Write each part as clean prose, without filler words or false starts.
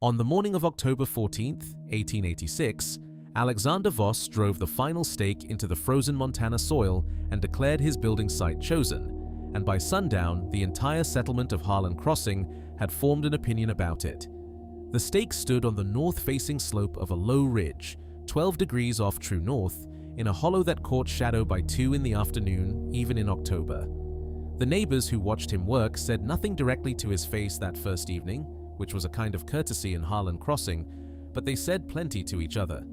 On the morning of October 14th, 1886, Alexander Voss drove the final stake into the frozen Montana soil and declared his building site chosen, and by sundown, the entire settlement of Harlan Crossing had formed an opinion about it. The stake stood on the north-facing slope of a low ridge, 12 degrees off true north, in a hollow that caught shadow by 2 in the afternoon, even in October. The neighbors who watched him work said nothing directly to his face that first evening, which was a kind of courtesy in Harlan Crossing, but they said plenty to each other.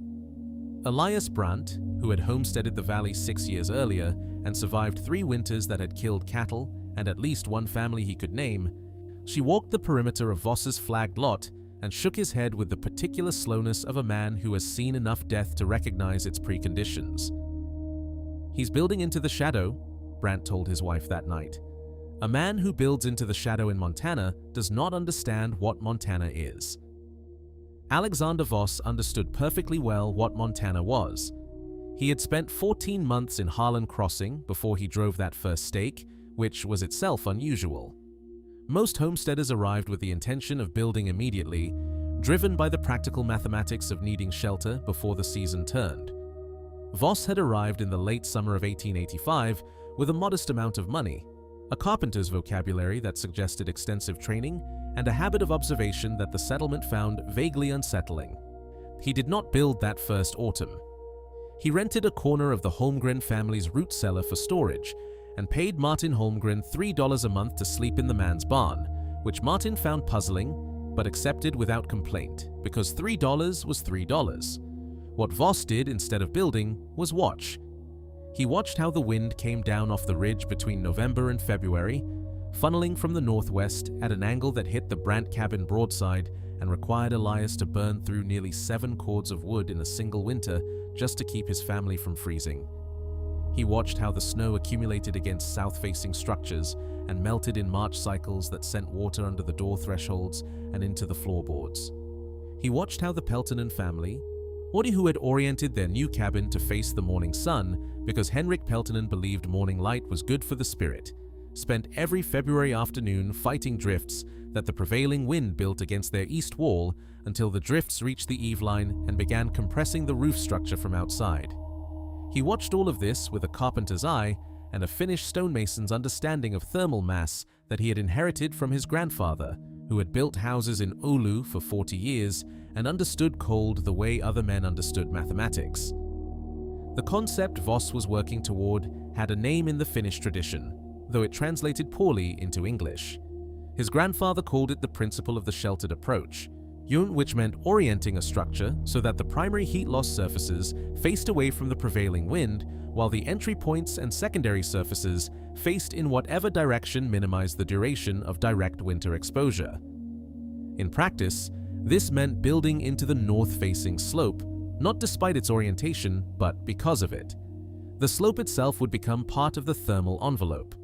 Elias Brandt, who had homesteaded the valley 6 years earlier and survived 3 winters that had killed cattle and at least one family he could name, she walked the perimeter of Voss's flagged lot and shook his head with the particular slowness of a man who has seen enough death to recognize its preconditions. "He's building into the shadow," Brandt told his wife that night. "A man who builds into the shadow in Montana does not understand what Montana is." Alexander Voss understood perfectly well what Montana was. He had spent 14 months in Harlan Crossing before he drove that first stake, which was itself unusual. Most homesteaders arrived with the intention of building immediately, driven by the practical mathematics of needing shelter before the season turned. Voss had arrived in the late summer of 1885 with a modest amount of money, a carpenter's vocabulary that suggested extensive training, and a habit of observation that the settlement found vaguely unsettling. He did not build that first autumn. He rented a corner of the Holmgren family's root cellar for storage and paid Martin Holmgren $3 a month to sleep in the man's barn, which Martin found puzzling but accepted without complaint because $3 was $3. What Voss did instead of building was watch. He watched how the wind came down off the ridge between November and February, funneling from the northwest at an angle that hit the Brandt cabin broadside and required Elias to burn through nearly 7 cords of wood in a single winter just to keep his family from freezing. He watched how the snow accumulated against south-facing structures and melted in March cycles that sent water under the door thresholds and into the floorboards. He watched how the Peltonen family, or who had oriented their new cabin to face the morning sun because Henrik Peltonen believed morning light was good for the spirit, spent every February afternoon fighting drifts that the prevailing wind built against their east wall until the drifts reached the eave line and began compressing the roof structure from outside. He watched all of this with a carpenter's eye and a Finnish stonemason's understanding of thermal mass that he had inherited from his grandfather, who had built houses in Oulu for 40 years and understood cold the way other men understood mathematics. The concept Voss was working toward had a name in the Finnish tradition, though it translated poorly into English. His grandfather called it the principle of the sheltered approach, which meant orienting a structure so that the primary heat loss surfaces faced away from the prevailing wind, while the entry points and secondary surfaces faced in whatever direction minimized the duration of direct winter exposure. In practice, this meant building into the north-facing slope, not despite its orientation, but because of it. The slope itself would become part of the thermal envelope.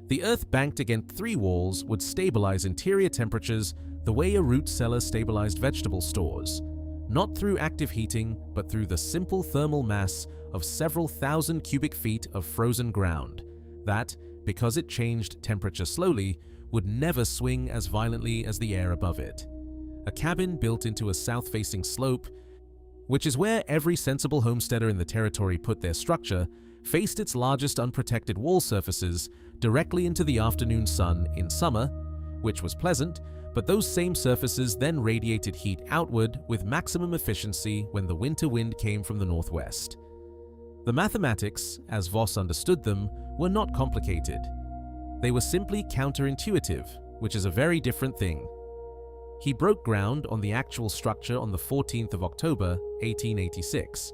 The earth banked against 3 walls would stabilize interior temperatures the way a root cellar stabilized vegetable stores, not through active heating, but through the simple thermal mass of several thousand cubic feet of frozen ground that, because it changed temperature slowly, would never swing as violently as the air above it. A cabin built into a south-facing slope, which is where every sensible homesteader in the territory put their structure, faced its largest unprotected wall surfaces directly into the afternoon sun in summer, which was pleasant, but those same surfaces then radiated heat outward with maximum efficiency when the winter wind came from the northwest. The mathematics, as Voss understood them, were not complicated. They were simply counterintuitive, which is a very different thing. He broke ground on the actual structure on the 14th of October, 1886.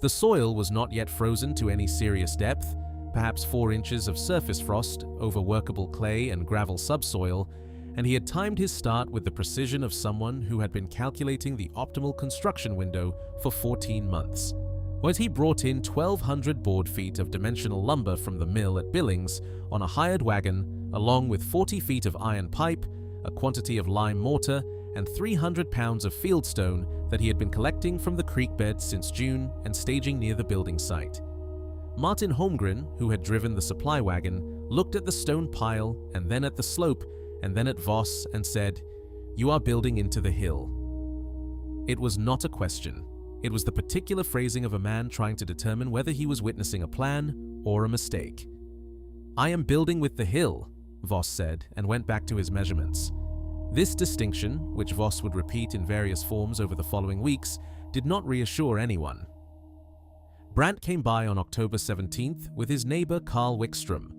The soil was not yet frozen to any serious depth, perhaps 4 inches of surface frost over workable clay and gravel subsoil, and he had timed his start with the precision of someone who had been calculating the optimal construction window for 14 months. When he brought in 1,200 board feet of dimensional lumber from the mill at Billings on a hired wagon, along with 40 feet of iron pipe, a quantity of lime mortar, and 300 pounds of fieldstone that he had been collecting from the creek bed since June and staging near the building site. Martin Holmgren, who had driven the supply wagon, looked at the stone pile and then at the slope and then at Voss and said, "You are building into the hill." It was not a question. It was the particular phrasing of a man trying to determine whether he was witnessing a plan or a mistake. "I am building with the hill," Voss said, and went back to his measurements. This distinction, which Voss would repeat in various forms over the following weeks, did not reassure anyone. Brandt came by on October 17th with his neighbor Carl Wickstrom,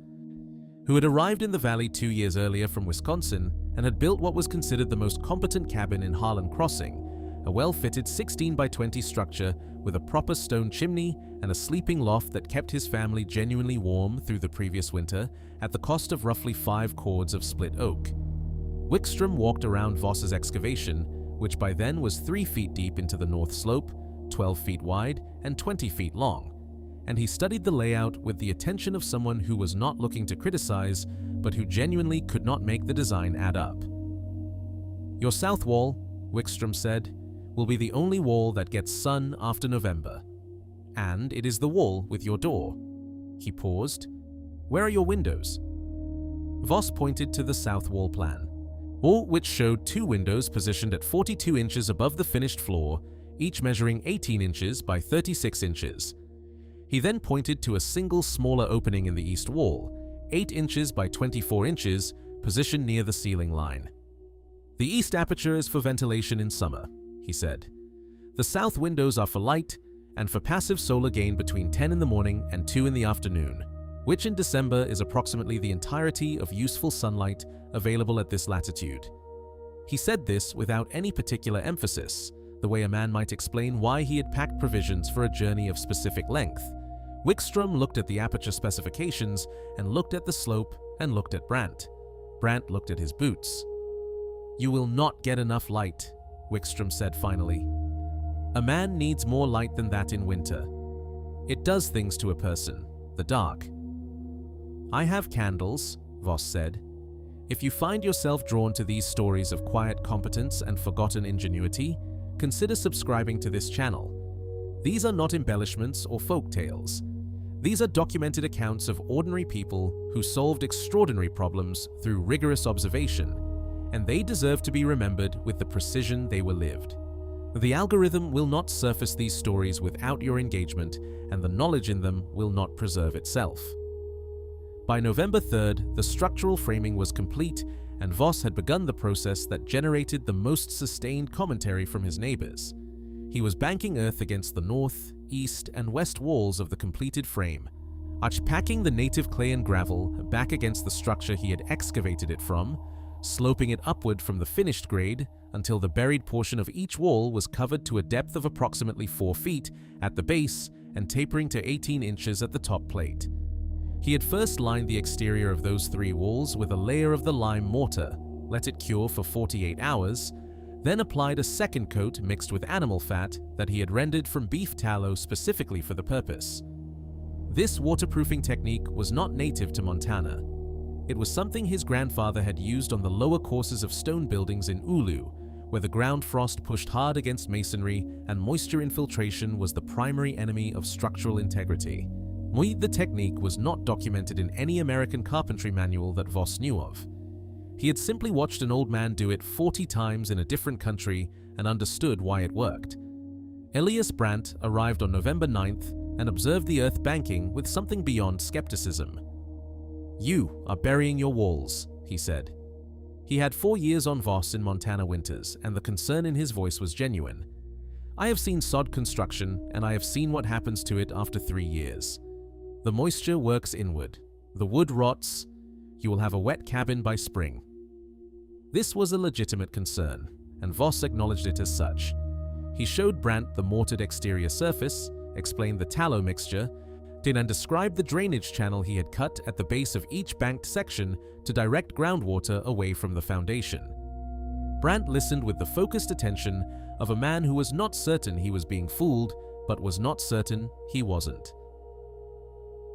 who had arrived in the valley 2 years earlier from Wisconsin and had built what was considered the most competent cabin in Harlan Crossing, a well-fitted 16 by 20 structure with a proper stone chimney and a sleeping loft that kept his family genuinely warm through the previous winter at the cost of roughly 5 cords of split oak. Wickstrom walked around Voss's excavation, which by then was 3 feet deep into the north slope, 12 feet wide, and 20 feet long, and he studied the layout with the attention of someone who was not looking to criticize, but who genuinely could not make the design add up. "Your south wall," Wickstrom said, "will be the only wall that gets sun after November. And it is the wall with your door." He paused. "Where are your windows?" Voss pointed to the south wall plan, all which showed 2 windows positioned at 42 inches above the finished floor, each measuring 18 inches by 36 inches. He then pointed to a single smaller opening in the east wall, 8 inches by 24 inches, positioned near the ceiling line. "The east aperture is for ventilation in summer," he said. "The south windows are for light and for passive solar gain between 10 in the morning and 2 in the afternoon, which in December is approximately the entirety of useful sunlight available at this latitude." He said this without any particular emphasis, the way a man might explain why he had packed provisions for a journey of specific length. Wickstrom looked at the aperture specifications and looked at the slope and looked at Brandt. Brandt looked at his boots. "You will not get enough light," Wickstrom said finally. "A man needs more light than that in winter. It does things to a person, the dark." "I have candles," Voss said. "If you find yourself drawn to these stories of quiet competence and forgotten ingenuity, consider subscribing to this channel. These are not embellishments or folk tales. These are documented accounts of ordinary people who solved extraordinary problems through rigorous observation, and they deserve to be remembered with the precision they were lived. The algorithm will not surface these stories without your engagement, and the knowledge in them will not preserve itself." By November 3rd, the structural framing was complete, and Voss had begun the process that generated the most sustained commentary from his neighbors. He was banking earth against the north, east, and west walls of the completed frame, packing the native clay and gravel back against the structure he had excavated it from, sloping it upward from the finished grade until the buried portion of each wall was covered to a depth of approximately 4 feet at the base and tapering to 18 inches at the top plate. He had first lined the exterior of those 3 walls with a layer of the lime mortar, let it cure for 48 hours, then applied a second coat mixed with animal fat that he had rendered from beef tallow specifically for the purpose. This waterproofing technique was not native to Montana. It was something his grandfather had used on the lower courses of stone buildings in Ulu, where the ground frost pushed hard against masonry and moisture infiltration was the primary enemy of structural integrity. The technique was not documented in any American carpentry manual that Voss knew of. He had simply watched an old man do it 40 times in a different country and understood why it worked. Elias Brandt arrived on November 9th and observed the earth banking with something beyond skepticism. "You are burying your walls," he said. He had 4 years on Voss in Montana winters, and the concern in his voice was genuine. "I have seen sod construction, and I have seen what happens to it after 3 years. The moisture works inward. The wood rots. You will have a wet cabin by spring." This was a legitimate concern, and Voss acknowledged it as such. He showed Brandt the mortared exterior surface, explained the tallow mixture, and described the drainage channel he had cut at the base of each banked section to direct groundwater away from the foundation. Brandt listened with the focused attention of a man who was not certain he was being fooled, but was not certain he wasn't.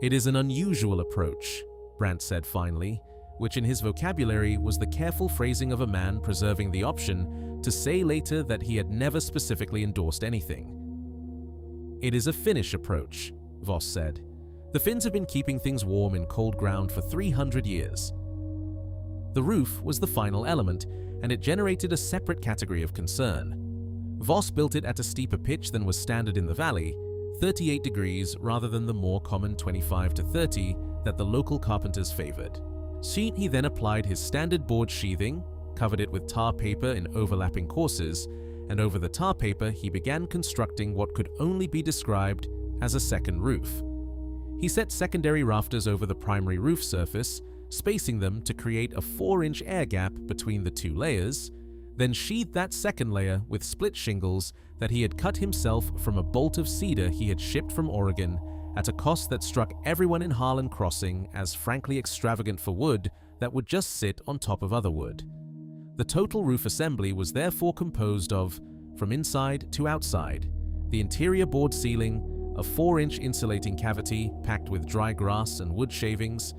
"It is an unusual approach," Brandt said finally, which in his vocabulary was the careful phrasing of a man preserving the option to say later that he had never specifically endorsed anything. "It is a Finnish approach," Voss said. "The Finns have been keeping things warm in cold ground for 300 years. The roof was the final element, and it generated a separate category of concern. Voss built it at a steeper pitch than was standard in the valley, 38 degrees rather than the more common 25 to 30 that the local carpenters favored. He then applied his standard board sheathing, covered it with tar paper in overlapping courses, and over the tar paper he began constructing what could only be described as a second roof. He set secondary rafters over the primary roof surface, spacing them to create a 4-inch air gap between the two layers, then sheathed that second layer with split shingles that he had cut himself from a bolt of cedar he had shipped from Oregon at a cost that struck everyone in Harlan Crossing as frankly extravagant for wood that would just sit on top of other wood. The total roof assembly was therefore composed of, from inside to outside, the interior board ceiling, a 4-inch insulating cavity packed with dry grass and wood shavings,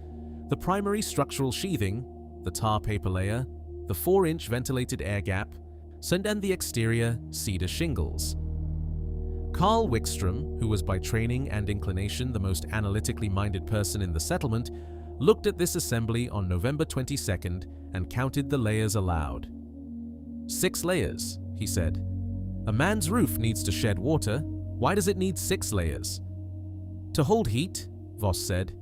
the primary structural sheathing, the tar paper layer, the 4-inch ventilated air gap, and the exterior cedar shingles. Carl Wickstrom, who was by training and inclination the most analytically minded person in the settlement, looked at this assembly on November 22nd and counted the layers aloud. 6 layers, he said. A man's roof needs to shed water. Why does it need 6 layers? To hold heat, Voss said.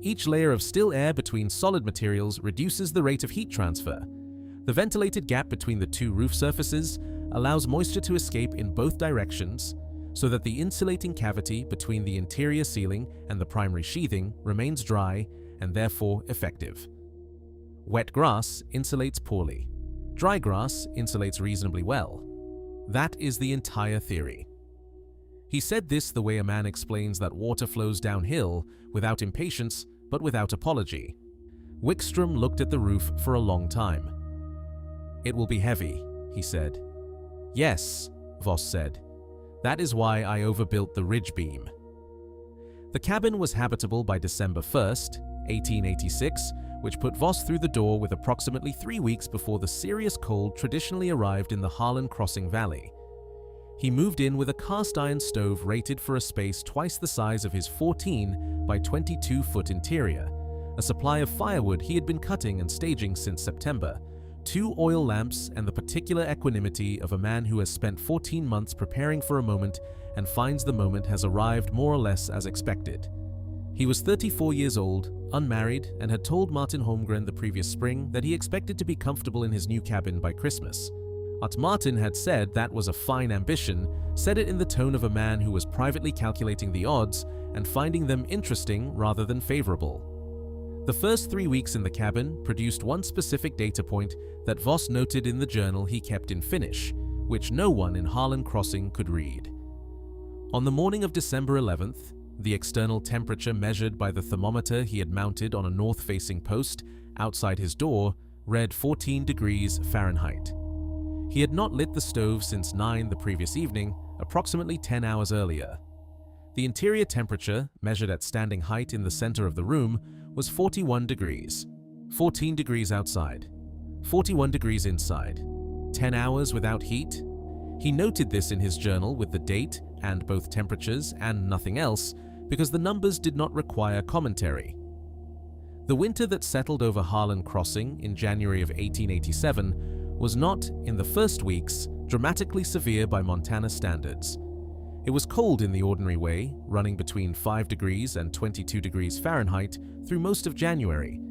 Each layer of still air between solid materials reduces the rate of heat transfer. The ventilated gap between the two roof surfaces allows moisture to escape in both directions so that the insulating cavity between the interior ceiling and the primary sheathing remains dry and therefore effective. Wet grass insulates poorly. Dry grass insulates reasonably well. That is the entire theory. He said this the way a man explains that water flows downhill without impatience but without apology. Wickstrom looked at the roof for a long time. It will be heavy, he said. Yes, Voss said. That is why I overbuilt the ridge beam. The cabin was habitable by December 1st, 1886, which put Voss through the door with approximately 3 weeks before the serious cold traditionally arrived in the Harlan Crossing Valley. He moved in with a cast-iron stove rated for a space twice the size of his 14 by 22-foot interior, a supply of firewood he had been cutting and staging since September, 2 oil lamps, and the particular equanimity of a man who has spent 14 months preparing for a moment and finds the moment has arrived more or less as expected. He was 34 years old, unmarried, and had told Martin Holmgren the previous spring that he expected to be comfortable in his new cabin by Christmas. Martin had said that was a fine ambition, said it in the tone of a man who was privately calculating the odds and finding them interesting rather than favorable. The first 3 weeks in the cabin produced one specific data point that Voss noted in the journal he kept in Finnish, which no one in Harlan Crossing could read. On the morning of December 11th, the external temperature measured by the thermometer he had mounted on a north-facing post outside his door read 14 degrees Fahrenheit. He had not lit the stove since 9 the previous evening, approximately 10 hours earlier. The interior temperature, measured at standing height in the center of the room, was 41 degrees, 14 degrees outside, 41 degrees inside, 10 hours without heat. He noted this in his journal with the date and both temperatures and nothing else because the numbers did not require commentary. The winter that settled over Harlan Crossing in January of 1887 was not, in the first weeks, dramatically severe by Montana standards. It was cold in the ordinary way, running between 5 degrees and 22 degrees Fahrenheit through most of January,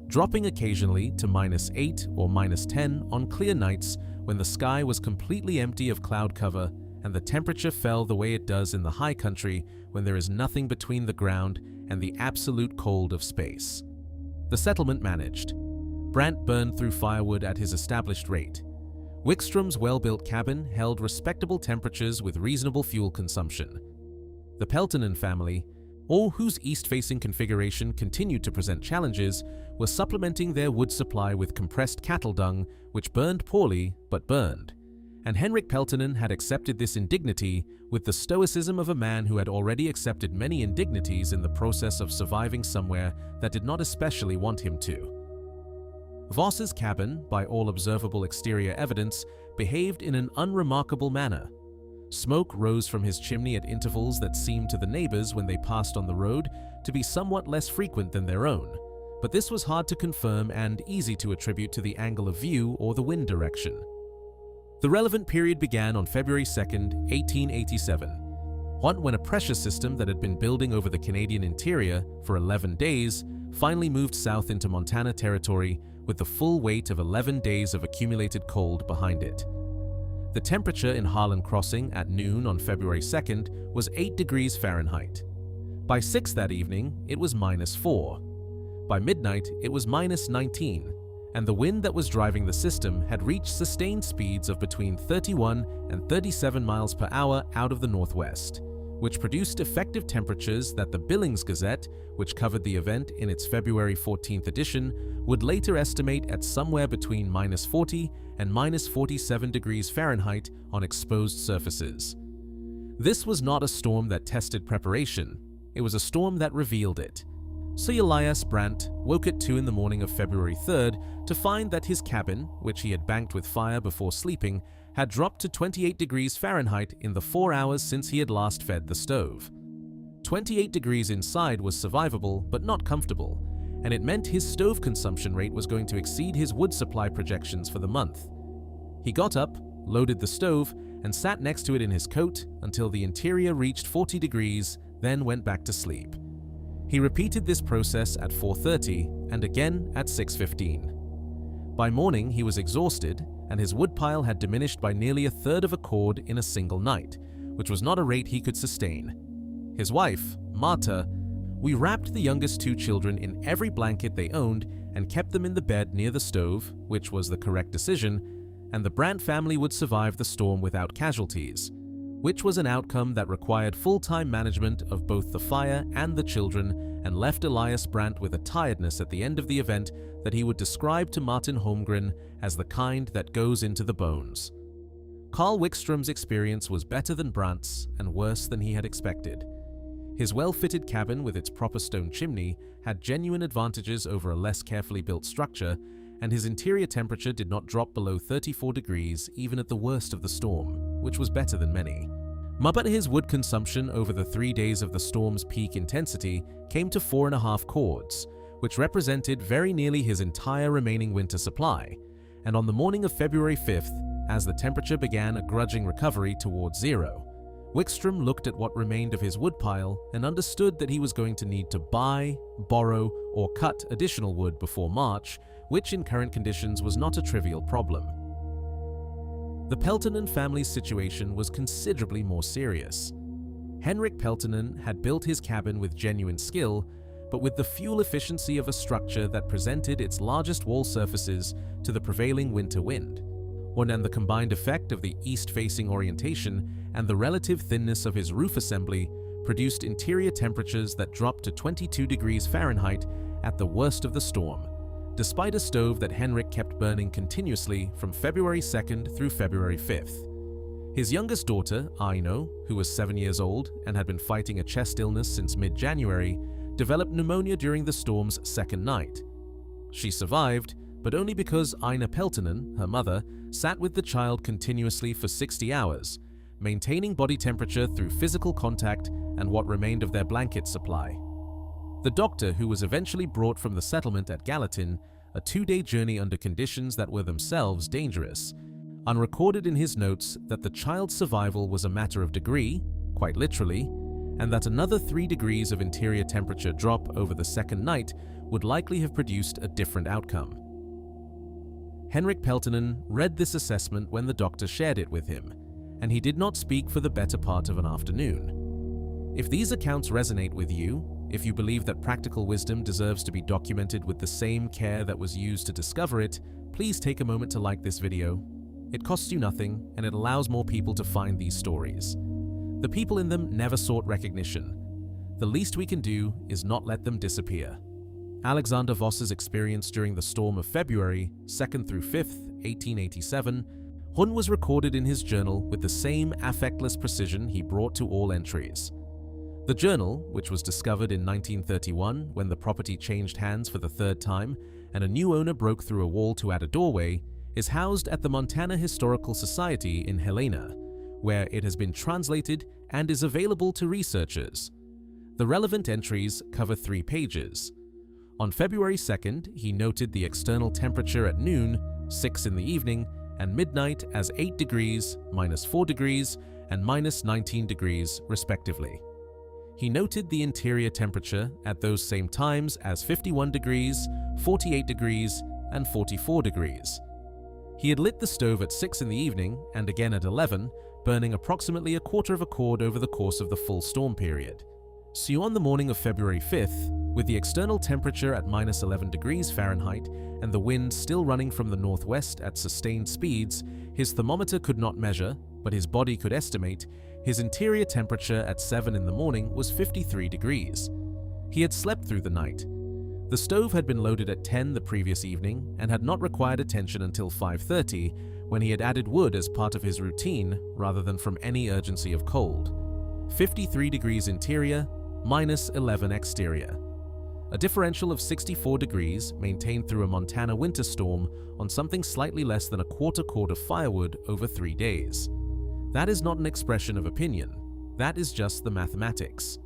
dropping occasionally to -8 or -10 on clear nights when the sky was completely empty of cloud cover and the temperature fell the way it does in the high country when there is nothing between the ground and the absolute cold of space. The settlement managed. Brant burned through firewood at his established rate. Wickstrom's well-built cabin held respectable temperatures with reasonable fuel consumption. The Peltonen family, all whose east-facing configuration continued to present challenges, were supplementing their wood supply with compressed cattle dung, which burned poorly but burned. And Henrik Peltonen had accepted this indignity with the stoicism of a man who had already accepted many indignities in the process of surviving somewhere that did not especially want him to. Voss's cabin, by all observable exterior evidence, behaved in an unremarkable manner. Smoke rose from his chimney at intervals that seemed to the neighbors when they passed on the road to be somewhat less frequent than their own, but this was hard to confirm and easy to attribute to the angle of view or the wind direction. The relevant period began on February 2, 1887, when a pressure system that had been building over the Canadian interior for 11 days finally moved south into Montana territory with the full weight of 11 days of accumulated cold behind it. The temperature in Harlan Crossing at noon on February 2nd was 8 degrees Fahrenheit. By 6 that evening, it was -4. By midnight, it was -19, and the wind that was driving the system had reached sustained speeds of between 31 and 37 miles per hour out of the northwest, which produced effective temperatures that the Billings Gazette, which covered the event in its February 14th edition, would later estimate at somewhere between -40 and -47 degrees Fahrenheit on exposed surfaces. This was not a storm that tested preparation, it was a storm that revealed it. So Elias Brandt woke at 2 in the morning of February 3rd to find that his cabin, which he had banked with fire before sleeping, had dropped to 28 degrees Fahrenheit in the 4 hours since he had last fed the stove. 28 degrees inside was survivable but not comfortable, and it meant his stove consumption rate was going to exceed his wood supply projections for the month. He got up, loaded the stove, and sat next to it in his coat until the interior reached 40 degrees, then went back to sleep. He repeated this process at 4:30 and again at 6:15. By morning, he was exhausted, and his woodpile had diminished by nearly a third of a cord in a single night, which was not a rate he could sustain. His wife, Marta, we wrapped the youngest 2 children in every blanket they owned and kept them in the bed near the stove, which was the correct decision, and the Brandt family would survive the storm without casualties, which was an outcome that required full-time management of both the fire and the children and left Elias Brandt with a tiredness at the end of the event that he would describe to Martin Holmgren as the kind that goes into the bones. Carl Wickstrom's experience was better than Brandt's and worse than he had expected. His well-fitted cabin with its proper stone chimney had genuine advantages over a less carefully built structure, and his interior temperature did not drop below 34 degrees even at the worst of the storm, which was better than many. But his wood consumption over the 3 days of the storm's peak intensity came to 4.5 cords, which represented very nearly his entire remaining winter supply, and on the morning of February 5th, as the temperature began a grudging recovery towards zero, Wickstrom looked at what remained of his woodpile and understood that he was going to need to buy, borrow, or cut additional wood before March, which in current conditions was not a trivial problem. The Peltonen family's situation was considerably more serious. Henrik Peltonen had built his cabin with genuine skill, but with the fuel efficiency of a structure that presented its largest wall surfaces to the prevailing winter wind, and the combined effect of the east-facing orientation and the relative thinness of his roof assembly produced interior temperatures that dropped to 22 degrees Fahrenheit at the worst of the storm, despite a stove that Henrik kept burning continuously from February 2nd through February 5th. His youngest daughter, Aino, who was 7 years old and had been fighting a chest illness since mid-January, developed pneumonia during the storm's second night. She survived, but only because Aina Peltonen, her mother, sat with the child continuously for 60 hours, maintaining body temperature through physical contact and what remained of their blanket supply. The doctor, who was eventually brought from the settlement at Gallatin, a 2-day journey under conditions that were themselves dangerous, unrecorded in his notes that the child's survival was a matter of degree, quite literally, and that another 3 degrees of interior temperature drop over the second night would likely have produced a different outcome. Henrik Peltonen read this assessment when the doctor shared it with him, and he did not speak for the better part of an afternoon. If these accounts resonate with you, if you believe that practical wisdom deserves to be documented with the same care that was used to discover it, please take a moment to like this video. It costs you nothing, and it allows more people to find these stories. The people in them never sought recognition. The least we can do is not let them disappear. Alexander Voss's experience during the storm of February 2nd through 5th, 1887, Hun was recorded in his journal with the same affectless precision he brought to all entries. The journal, which was discovered in 1931 when the property changed hands for the 3rd time and a new owner broke through a wall to add a doorway, is housed at the Montana Historical Society in Helena, where it has been translated and is available to researchers. The relevant entries cover 3 pages. On February 2nd, he noted the external temperature at noon, 6 in the evening, and midnight as 8 degrees, -4 degrees, and -19 degrees, respectively. He noted the interior temperature at those same times as 51 degrees, 48 degrees, and 44 degrees. He had lit the stove at 6 in the evening and again at 11, burning approximately a quarter of a cord over the course of the full storm period. So on the morning of February 5th, with the external temperature at -11 degrees Fahrenheit and the wind still running from the northwest at sustained speeds, his thermometer could not measure, but his body could estimate, his interior temperature at 7 in the morning was 53 degrees. He had slept through the night. The stove had been loaded at 10 the previous evening and had not required attention until 5:30, when he had added wood as part of his routine rather than from any urgency of cold. 53 degrees interior, -11 exterior. A differential of 64 degrees maintained through a Montana winter storm on something slightly less than a quarter cord of firewood over 3 days. That is not an expression of opinion. That is just the mathematics.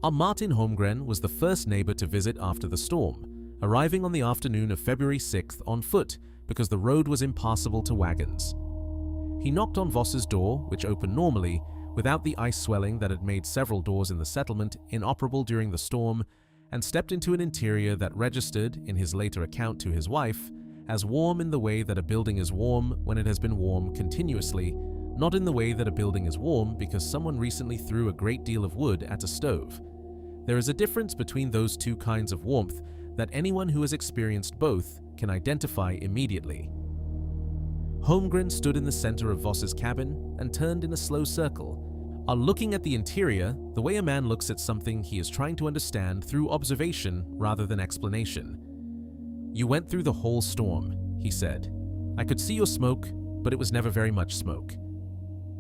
Our Martin Holmgren was the first neighbor to visit after the storm, arriving on the afternoon of February 6th on foot because the road was impassable to wagons. He knocked on Voss's door, which opened normally, without the ice swelling that had made several doors in the settlement inoperable during the storm, and stepped into an interior that registered, in his later account to his wife, as warm in the way that a building is warm when it has been warm continuously, not in the way that a building is warm because someone recently threw a great deal of wood at a stove. There is a difference between those two kinds of warmth that anyone who has experienced both can identify immediately. Holmgren stood in the center of Voss's cabin and turned in a slow circle, looking at the interior the way a man looks at something he is trying to understand through observation rather than explanation. "You went through the whole storm," he said. "I could see your smoke, but it was never very much smoke."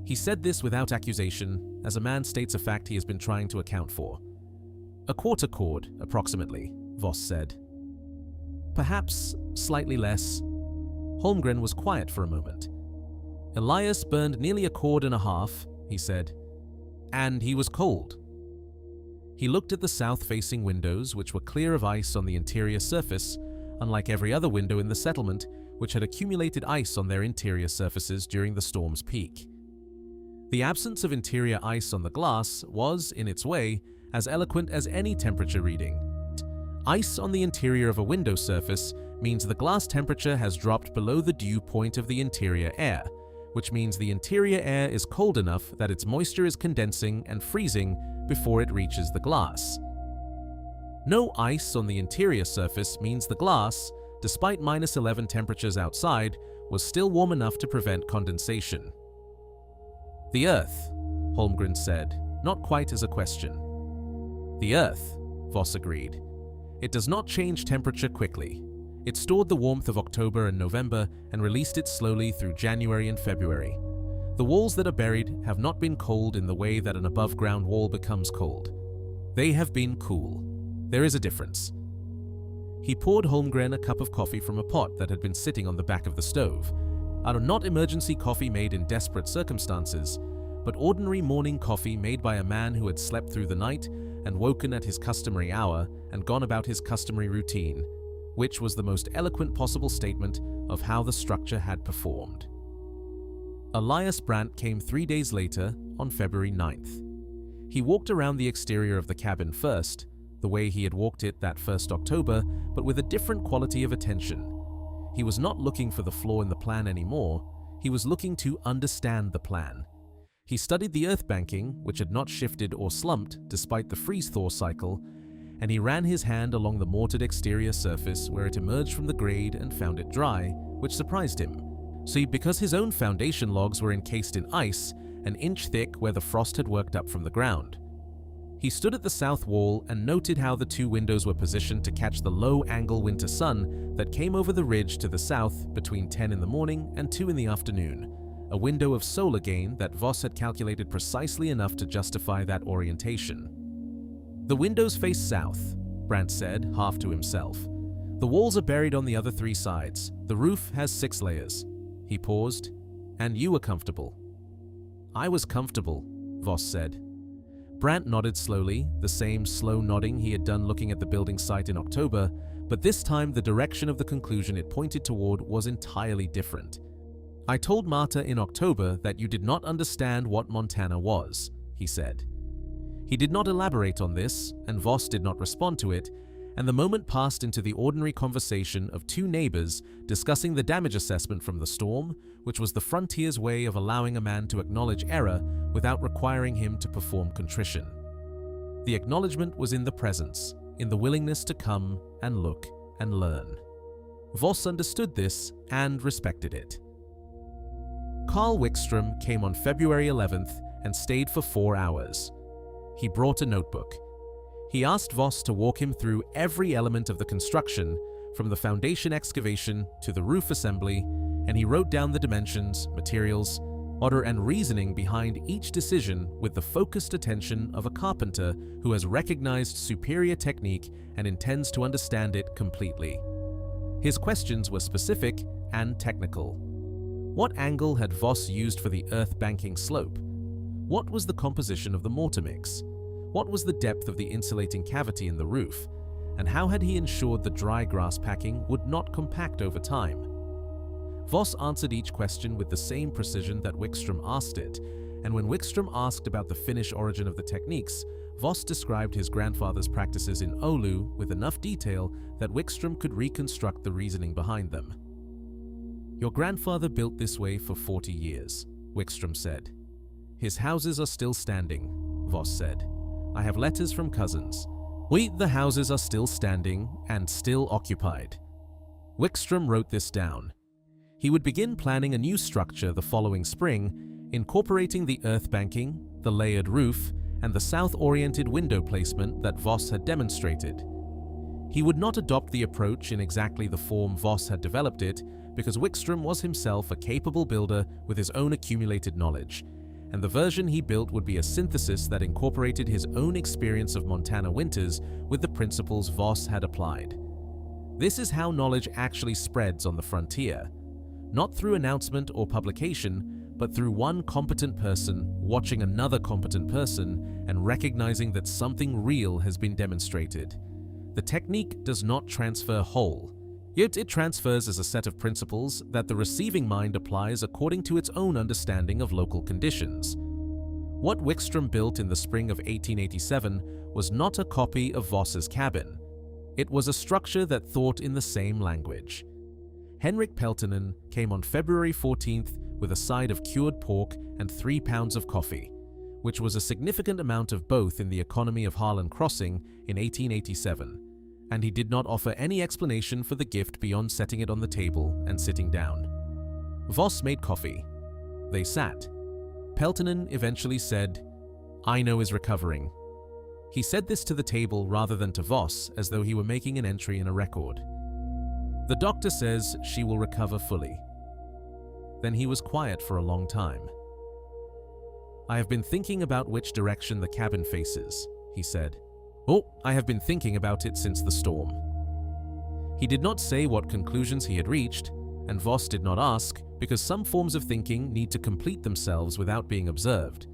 He said this without accusation, as a man states a fact he has been trying to account for. "A quarter cord, approximately," Voss said. "Perhaps slightly less." Holmgren was quiet for a moment. "Elias burned nearly a cord and a half," he said. "And he was cold." He looked at the south-facing windows, which were clear of ice on the interior surface, unlike every other window in the settlement, which had accumulated ice on their interior surfaces during the storm's peak. The absence of interior ice on the glass was, in its way, as eloquent as any temperature reading. Ice on the interior of a window surface means the glass temperature has dropped below the dew point of the interior air, which means the interior air is cold enough that its moisture is condensing and freezing before it reaches the glass. No ice on the interior surface means the glass, despite -11 temperatures outside, was still warm enough to prevent condensation. "The Earth," Holmgren said, not quite as a question. "The Earth," Voss agreed. "It does not change temperature quickly. It stored the warmth of October and November and released it slowly through January and February. The walls that are buried have not been cold in the way that an above-ground wall becomes cold. They have been cool. There is a difference." He poured Holmgren a cup of coffee from a pot that had been sitting on the back of the stove. Not emergency coffee made in desperate circumstances, but ordinary morning coffee made by a man who had slept through the night and woken at his customary hour and gone about his customary routine, which was the most eloquent possible statement of how the structure had performed. Elias Brandt came 3 days later, on February 9th. He walked around the exterior of the cabin first, the way he had walked it that first October, but with a different quality of attention. He was not looking for the flaw in the plan anymore, he was looking to understand the plan. He studied the earth banking, which had not shifted or slumped despite the freeze-thaw cycle, and he ran his hand along the mortared exterior surface where it emerged from the grade and found it dry, which surprised him. See, because his own foundation logs were encased in ice, an inch thick where the frost had worked up from the ground. He stood at the south wall and noted how the two windows were positioned to catch the low-angle winter sun that came over the ridge to the south between 10 in the morning and 2 in the afternoon, a window of solar gain that Voss had calculated precisely enough to justify that orientation. "The windows face south," Brandt said, half to himself. "The walls are buried on the other 3 sides. The roof has 6 layers. He paused. "And you were comfortable." "I was comfortable," Voss said. Brandt nodded slowly, the same slow nodding he had done looking at the building site in October, But this time, the direction of the conclusion it pointed toward was entirely different. "I told Marta in October that you did not understand what Montana was," he said. He did not elaborate on this, and Voss did not respond to it, and the moment passed into the ordinary conversation of two neighbors discussing the damage assessment from the storm, which was the frontier's way of allowing a man to acknowledge error without requiring him to perform contrition. The acknowledgement was in the presence, in the willingness to come and look and learn. Voss understood this and respected it. Carl Wickstrom came on February 11th and stayed for 4 hours. He brought a notebook. He asked Voss to walk him through every element of the construction, from the foundation excavation to the roof assembly, and he wrote down the dimensions, materials, order and reasoning behind each decision with the focused attention of a carpenter who has recognized superior technique and intends to understand it completely. His questions were specific and technical. What angle had Voss used for the earth banking slope? What was the composition of the mortar mix? What was the depth of the insulating cavity in the roof? And how had he ensured the dry grass packing would not compact over time? Voss answered each question with the same precision that Wickstrom asked it, and when Wickstrom asked about the Finnish origin of the techniques, Voss described his grandfather's practices in Oulu with enough detail that Wickstrom could reconstruct the reasoning behind them. "Your grandfather built this way for 40 years, Wickstrom said. "His houses are still standing," Voss said. "I have letters from cousins. The houses are still standing and still occupied." Wickstrom wrote this down. He would begin planning a new structure the following spring, incorporating the earth banking, the layered roof, and the south-oriented window placement that Voss had demonstrated. He would not adopt the approach in exactly the form Voss had developed it, because Wickstrom was himself a capable builder with his own accumulated knowledge, and the version he built would be a synthesis that incorporated his own experience of Montana winters with the principles Voss had applied. This is how knowledge actually spreads on the frontier, not through announcement or publication, but through one competent person watching another competent person and recognizing that something real has been demonstrated. The technique does not transfer whole, yet it transfers as a set of principles that the receiving mind applies according to its own understanding of local conditions. What Wickstrom built in the spring of 1887 was not a copy of Voss's cabin. It was a structure that thought in the same language. Henrik Peltonen came on February 14th with a side of cured pork and 3 pounds of coffee, which was a significant amount of both in the economy of Harlan Crossing in 1887, and he did not offer any explanation for the gift beyond setting it on the table and sitting down. Voss made coffee. They sat. Peltonen eventually said, "Aino is recovering." He said this to the table rather than to Voss, as though he were making an entry in a record. "The doctor says she will recover fully." Then he was quiet for a long time. "I have been thinking about which direction the cabin faces," he said. I have been thinking about it since the storm." He did not say what conclusions he had reached, and Voss did not ask, because some forms of thinking need to complete themselves without being observed.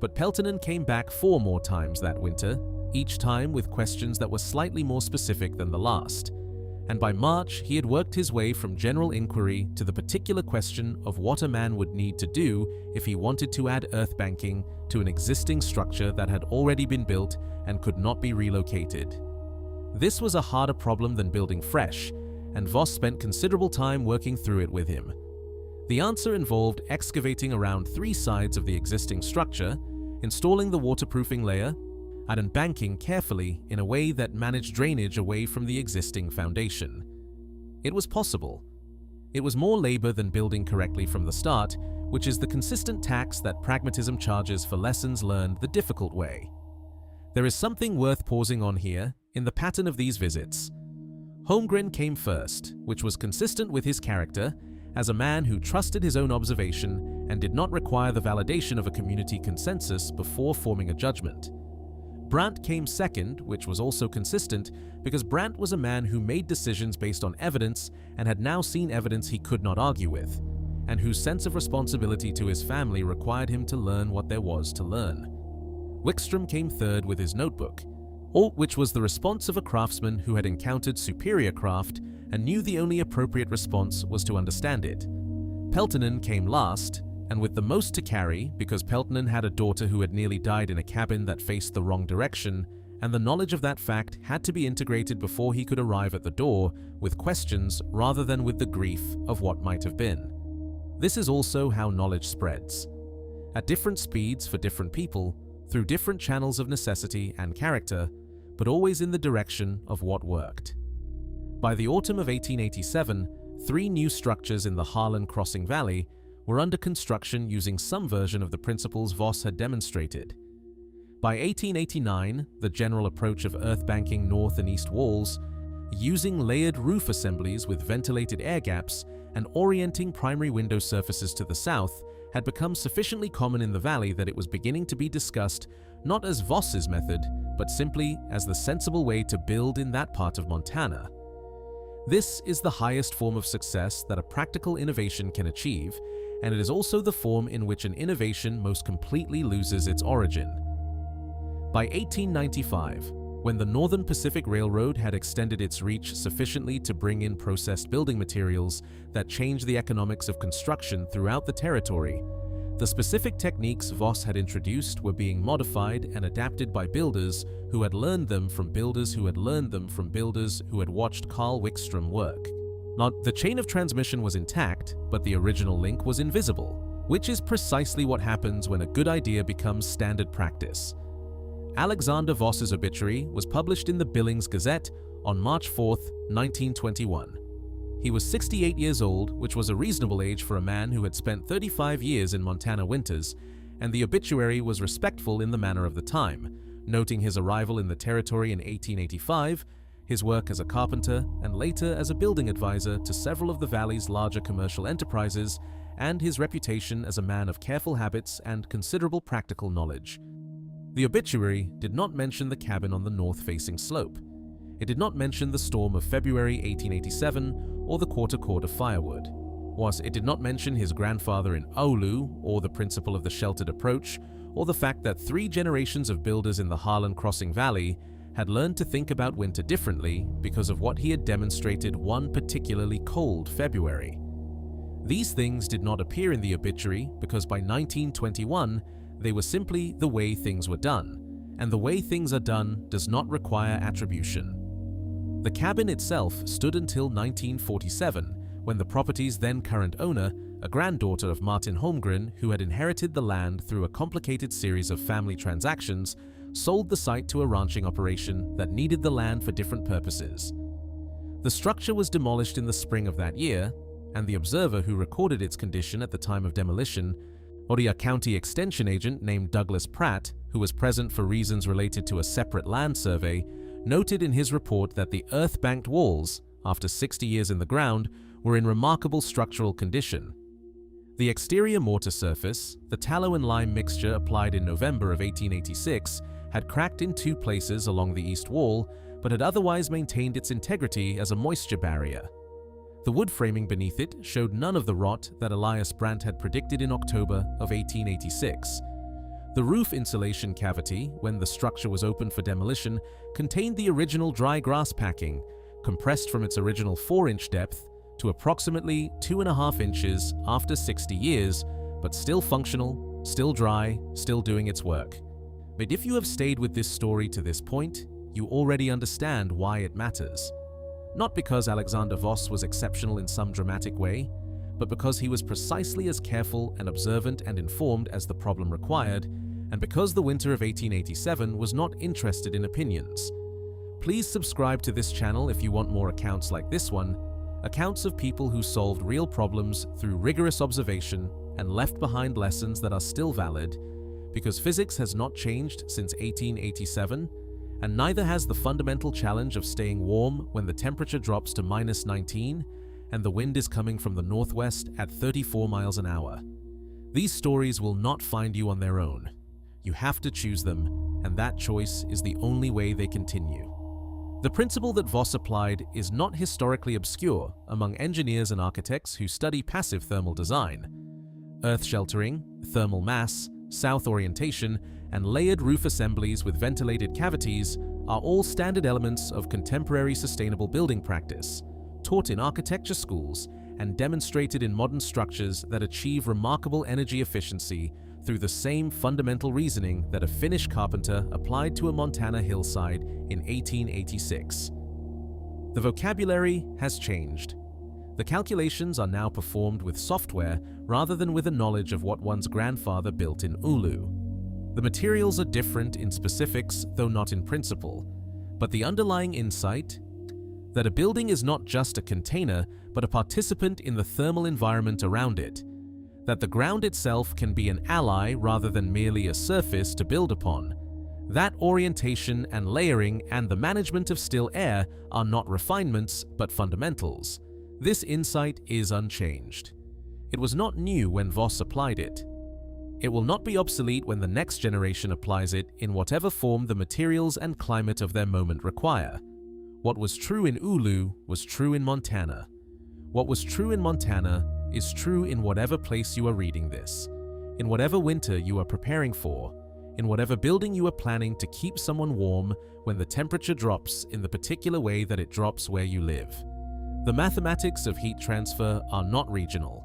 But Peltonen came back 4 more times that winter, each time with questions that were slightly more specific than the last, and by March he had worked his way from general inquiry to the particular question of what a man would need to do if he wanted to add earth banking to an existing structure that had already been built and could not be relocated. This was a harder problem than building fresh, and Voss spent considerable time working through it with him. The answer involved excavating around 3 sides of the existing structure, installing the waterproofing layer, and banking carefully in a way that managed drainage away from the existing foundation. It was possible. It was more labor than building correctly from the start, which is the consistent tax that pragmatism charges for lessons learned the difficult way. There is something worth pausing on here in the pattern of these visits. Holmgren came first, which was consistent with his character as a man who trusted his own observation and did not require the validation of a community consensus before forming a judgment. Brandt came second, which was also consistent because Brandt was a man who made decisions based on evidence and had now seen evidence he could not argue with, and whose sense of responsibility to his family required him to learn what there was to learn. Wickstrom came third with his notebook. or which was the response of a craftsman who had encountered superior craft and knew the only appropriate response was to understand it. Peltonen came last, and with the most to carry because Peltonen had a daughter who had nearly died in a cabin that faced the wrong direction, and the knowledge of that fact had to be integrated before he could arrive at the door with questions rather than with the grief of what might have been. This is also how knowledge spreads. At different speeds for different people, through different channels of necessity and character, but always in the direction of what worked. By the autumn of 1887, 3 new structures in the Harlan Crossing Valley were under construction using some version of the principles Voss had demonstrated. By 1889, the general approach of earth banking north and east walls, using layered roof assemblies with ventilated air gaps and orienting primary window surfaces to the south had become sufficiently common in the valley that it was beginning to be discussed not as Voss's method, but simply as the sensible way to build in that part of Montana. This is the highest form of success that a practical innovation can achieve, and it is also the form in which an innovation most completely loses its origin. By 1895, when the Northern Pacific Railroad had extended its reach sufficiently to bring in processed building materials that changed the economics of construction throughout the territory, the specific techniques Voss had introduced were being modified and adapted by builders who had learned them from builders who had learned them from builders who had watched Carl Wickstrom work. Not the chain of transmission was intact, but the original link was invisible, which is precisely what happens when a good idea becomes standard practice. Alexander Voss's obituary was published in the Billings Gazette on March 4, 1921. He was 68 years old, which was a reasonable age for a man who had spent 35 years in Montana winters, and the obituary was respectful in the manner of the time, noting his arrival in the territory in 1885, his work as a carpenter, and later as a building advisor to several of the valley's larger commercial enterprises, and his reputation as a man of careful habits and considerable practical knowledge. The obituary did not mention the cabin on the north-facing slope. It did not mention the storm of February 1887 or the quarter cord of firewood. It did not mention his grandfather in Oulu or the principle of the sheltered approach, or the fact that 3 generations of builders in the Harlan Crossing Valley had learned to think about winter differently because of what he had demonstrated one particularly cold February. These things did not appear in the obituary because by 1921, they were simply the way things were done, and the way things are done does not require attribution. The cabin itself stood until 1947, when the property's then current owner, a granddaughter of Martin Holmgren who had inherited the land through a complicated series of family transactions, sold the site to a ranching operation that needed the land for different purposes. The structure was demolished in the spring of that year, and the observer who recorded its condition at the time of demolition, a county extension agent named Douglas Pratt, who was present for reasons related to a separate land survey, noted in his report that the earth-banked walls, after 60 years in the ground, were in remarkable structural condition. The exterior mortar surface, the tallow and lime mixture applied in November of 1886, had cracked in 2 places along the east wall, but had otherwise maintained its integrity as a moisture barrier. The wood framing beneath it showed none of the rot that Elias Brandt had predicted in October of 1886. The roof insulation cavity, when the structure was opened for demolition, contained the original dry grass packing, compressed from its original 4-inch depth to approximately 2.5 inches after 60 years, but still functional, still dry, still doing its work. But if you have stayed with this story to this point, you already understand why it matters. Not because Alexander Voss was exceptional in some dramatic way, but because he was precisely as careful and observant and informed as the problem required, and because the winter of 1887 was not interested in opinions. Please subscribe to this channel if you want more accounts like this one, accounts of people who solved real problems through rigorous observation and left behind lessons that are still valid, because physics has not changed since 1887, and neither has the fundamental challenge of staying warm when the temperature drops to -19 and the wind is coming from the northwest at 34 miles an hour. These stories will not find you on their own. You have to choose them, and that choice is the only way they continue. The principle that Voss applied is not historically obscure among engineers and architects who study passive thermal design. Earth sheltering, thermal mass, south orientation, and layered roof assemblies with ventilated cavities are all standard elements of contemporary sustainable building practice, taught in architecture schools and demonstrated in modern structures that achieve remarkable energy efficiency through the same fundamental reasoning that a Finnish carpenter applied to a Montana hillside in 1886. The vocabulary has changed. The calculations are now performed with software rather than with a knowledge of what one's grandfather built in Oulu. The materials are different in specifics, though not in principle, but the underlying insight that a building is not just a container, but a participant in the thermal environment around it, that the ground itself can be an ally rather than merely a surface to build upon. That orientation and layering and the management of still air are not refinements, but fundamentals. This insight is unchanged. It was not new when Voss applied it. It will not be obsolete when the next generation applies it in whatever form the materials and climate of their moment require. What was true in Oulu was true in Montana. What was true in Montana is true in whatever place you are reading this, in whatever winter you are preparing for, in whatever building you are planning to keep someone warm when the temperature drops in the particular way that it drops where you live. The mathematics of heat transfer are not regional.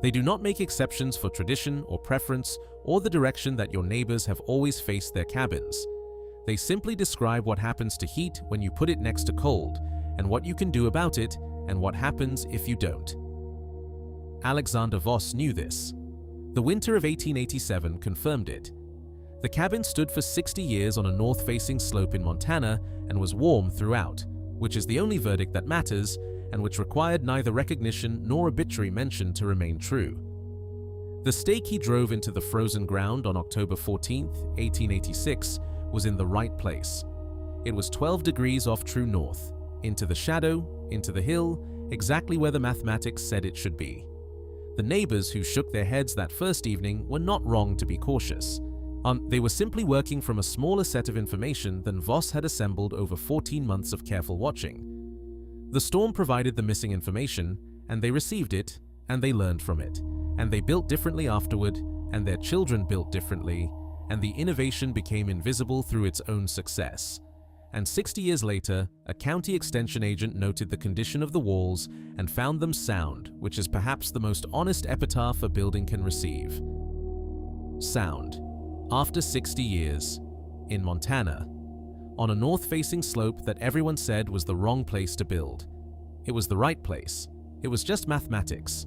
They do not make exceptions for tradition or preference or the direction that your neighbors have always faced their cabins. They simply describe what happens to heat when you put it next to cold, and what you can do about it, and what happens if you don't. Alexander Voss knew this. The winter of 1887 confirmed it. The cabin stood for 60 years on a north-facing slope in Montana and was warm throughout, which is the only verdict that matters, and which required neither recognition nor obituary mention to remain true. The stake he drove into the frozen ground on October 14, 1886, was in the right place. It was 12 degrees off true north, into the shadow, into the hill, exactly where the mathematics said it should be. The neighbors who shook their heads that first evening were not wrong to be cautious. They were simply working from a smaller set of information than Voss had assembled over 14 months of careful watching. The storm provided the missing information, and they received it, and they learned from it, and they built differently afterward, and their children built differently, and the innovation became invisible through its own success. And 60 years later, a county extension agent noted the condition of the walls and found them sound, which is perhaps the most honest epitaph a building can receive. Sound. After 60 years, in Montana, on a north-facing slope that everyone said was the wrong place to build. It was the right place. It was just mathematics.